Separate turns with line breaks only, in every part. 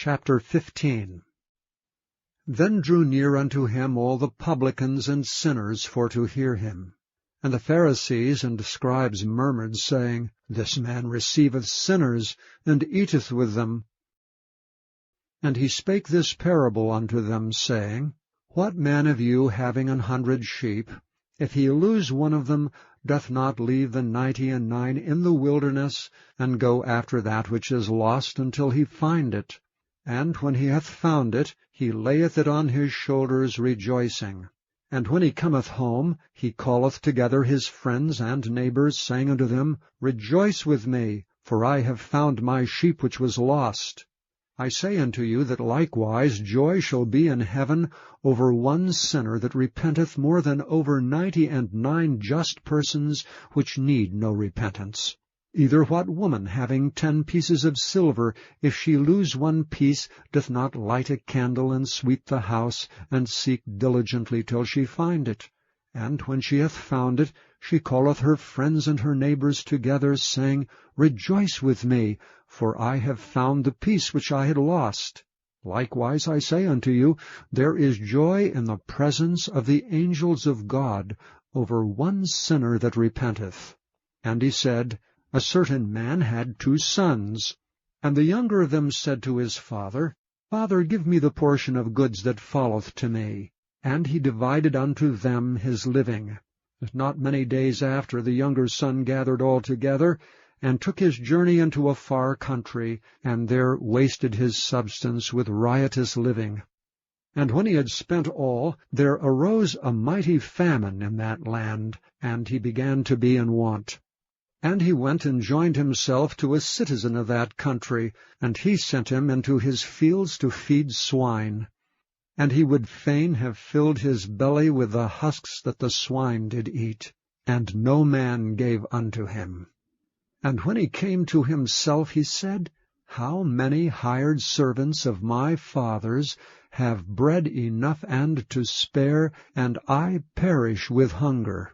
Chapter 15. Then drew near unto him all the publicans and sinners for to hear him. And the Pharisees and scribes murmured, saying, This man receiveth sinners, and eateth with them. And he spake this parable unto them, saying, What man of you, having 100 sheep, if he lose one of them, doth not leave the 99 in the wilderness, and go after that which is lost until he find it? And when he hath found it, he layeth it on his shoulders, rejoicing. And when he cometh home, he calleth together his friends and neighbors, saying unto them, Rejoice with me, for I have found my sheep which was lost. I say unto you that likewise joy shall be in heaven over one sinner that repenteth more than over 99 just persons which need no repentance. Either what woman, having 10 pieces of silver, if she lose one piece, doth not light a candle, and sweep the house, and seek diligently till she find it? And when she hath found it, she calleth her friends and her neighbors together, saying, Rejoice with me, for I have found the piece which I had lost. Likewise I say unto you, there is joy in the presence of the angels of God over one sinner that repenteth. And he said, A certain man had 2 sons. And the younger of them said to his father, Father, give me the portion of goods that falleth to me. And he divided unto them his living. But not many days after, the younger son gathered all together, and took his journey into a far country, and there wasted his substance with riotous living. And when he had spent all, there arose a mighty famine in that land, and he began to be in want. And he went and joined himself to a citizen of that country, and he sent him into his fields to feed swine. And he would fain have filled his belly with the husks that the swine did eat, and no man gave unto him. And when he came to himself, he said, How many hired servants of my father's have bread enough and to spare, and I perish with hunger?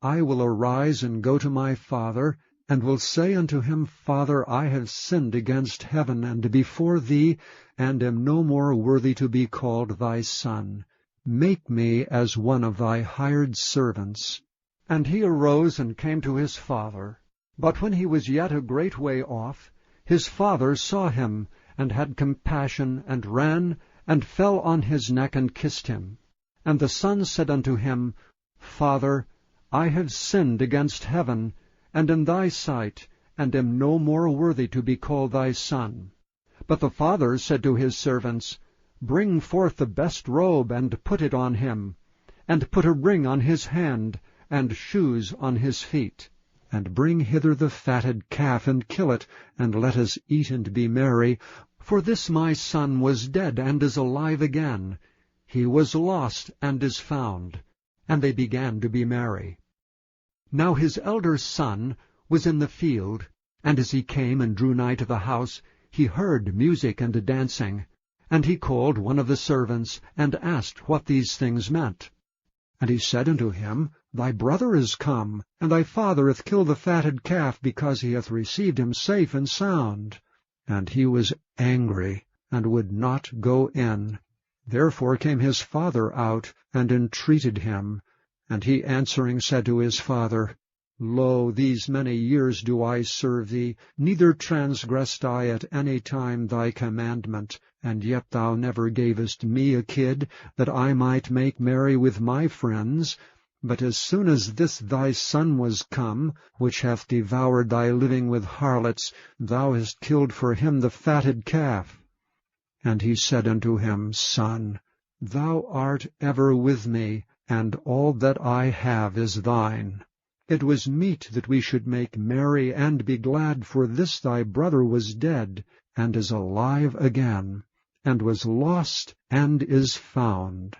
I will arise and go to my father, and will say unto him, Father, I have sinned against heaven and before thee, and am no more worthy to be called thy son. Make me as one of thy hired servants. And he arose and came to his father. But when he was yet a great way off, his father saw him, and had compassion, and ran, and fell on his neck, and kissed him. And the son said unto him, Father, I have sinned against heaven, and in thy sight, and am no more worthy to be called thy son. But the father said to his servants, Bring forth the best robe, and put it on him, and put a ring on his hand, and shoes on his feet. And bring hither the fatted calf, and kill it, and let us eat and be merry. For this my son was dead, and is alive again. He was lost, and is found. And they began to be merry. Now his elder son was in the field, and as he came and drew nigh to the house, he heard music and dancing. And he called one of the servants, and asked what these things meant. And he said unto him, Thy brother is come, and thy father hath killed the fatted calf, because he hath received him safe and sound. And he was angry, and would not go in. Therefore came his father out, and entreated him. And he answering said to his father, Lo, these many years do I serve thee, neither transgressed I at any time thy commandment, and yet thou never gavest me a kid, that I might make merry with my friends. But as soon as this thy son was come, which hath devoured thy living with harlots, thou hast killed for him the fatted calf. And he said unto him, Son, thou art ever with me, and all that I have is thine. It was meet that we should make merry and be glad, for this thy brother was dead, and is alive again, and was lost, and is found.